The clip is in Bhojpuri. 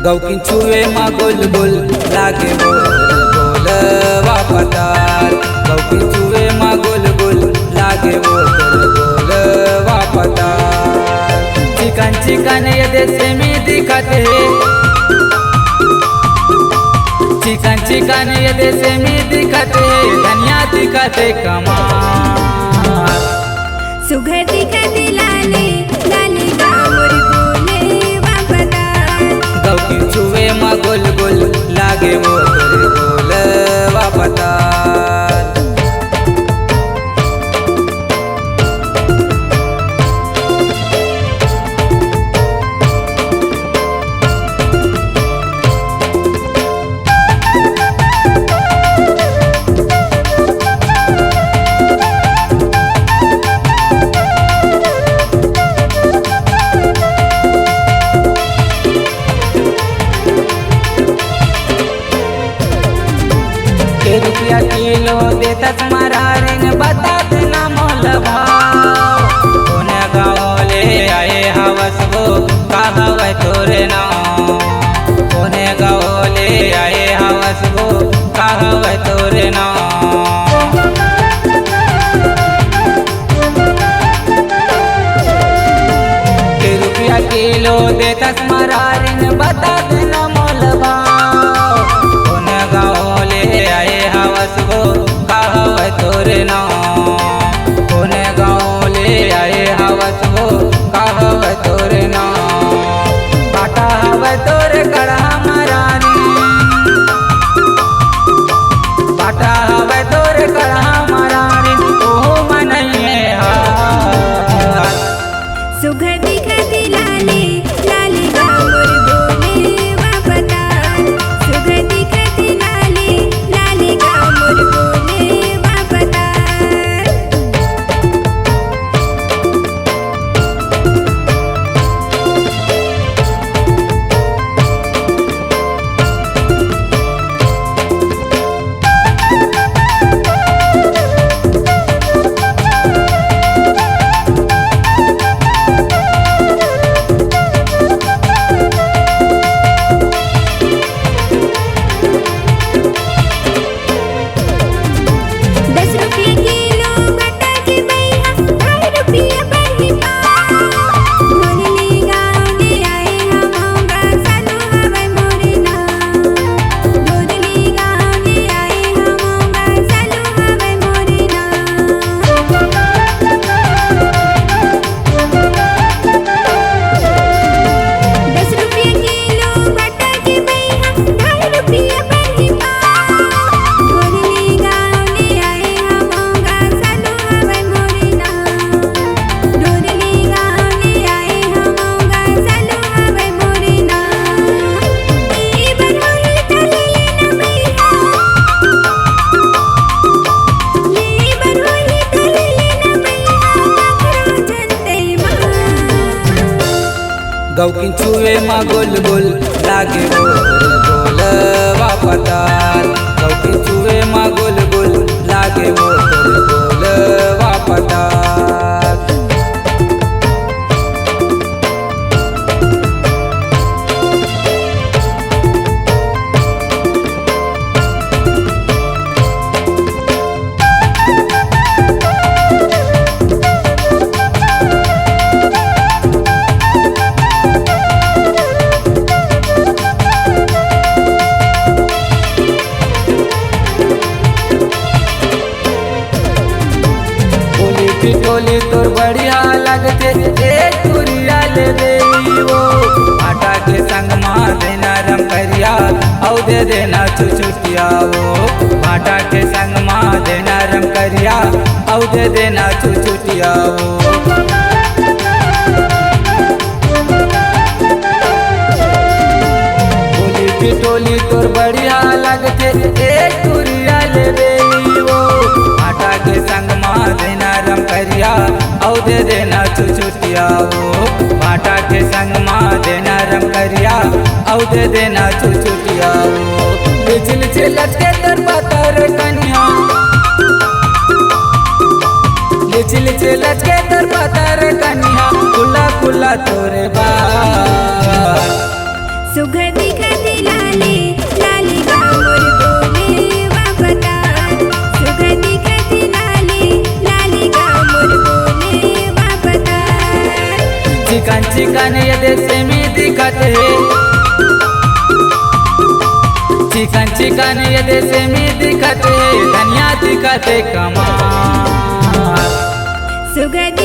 गौकिन छुए मा गोल गोल लागे मोर गोल वापतार। गौकिन छुए मा गोल गोल लागे मोर गोल वापतार। चिकन चिकन ये देश में दिखते, चिकन चिकन ये देश में दिखते, धनिया दिखते कमाल। सुघर दिखते लाले लाले का मोर गोले वापतार। गौकिन छुए मा गोल गोल लागे मोर गोल वापतार। रुपया किलो देता तुम्हारा रिन बतात ना मोल भाव। कोने गाँव ले आए हवस वो कहवे तोरे नाम। कोने गाँव ले आए हवस वो कहवे तोरे नाम। रुपया किलो देता तुम्हारा रिन बतात ना मोल भाव। कोने गाँव ले आए हवस वो कहवे तोरे नाम। कोने गाँव ले आए हवस वो कहवे तोरे नाम। बाटा हवे तोरे कड़ा मरानी, बाटा हवे तोरे कड़ा मरानी, ओहो मनइए हार। सुघर दिखते लाले लाले का मोर गोले वापतार। सुघर दिखते लाले लाले का मोर गोले वापतार। गौकिन छुए मा गोल गोल लागे मोर गोल वापतार। गौकिन छुए मा गोल गोल लागे मोर गोल वापतार। टोली तोर बढ़िया लगते, एक तुरिया ले देली वो। आटा के संग माँ देना रम करिया, औ दे देना चुचुटिया वो। आटा के संग माँ देना रम करिया, औ दे देना चुचुटिया वो। टोली तोर बढ़िया लगते, एक तुरिया ले देली वो। आटा के संग माँ देना रम करिया, औ दे देना चुचुटिया वो। आटा के संग माँ देना रम करिया, औ दे देना चुचुटिया वो। लिच लिच लटके तर पतर कन्या, लिच लिच लटके तर पतर कन्या, खुला खुला तोरे बाल। सुघर दिखते चिकन चिकन ये देश में दिखत है, चिकन चिकन ये देश में दिखत है, धनिया दिखत है कमाल। सुगंधी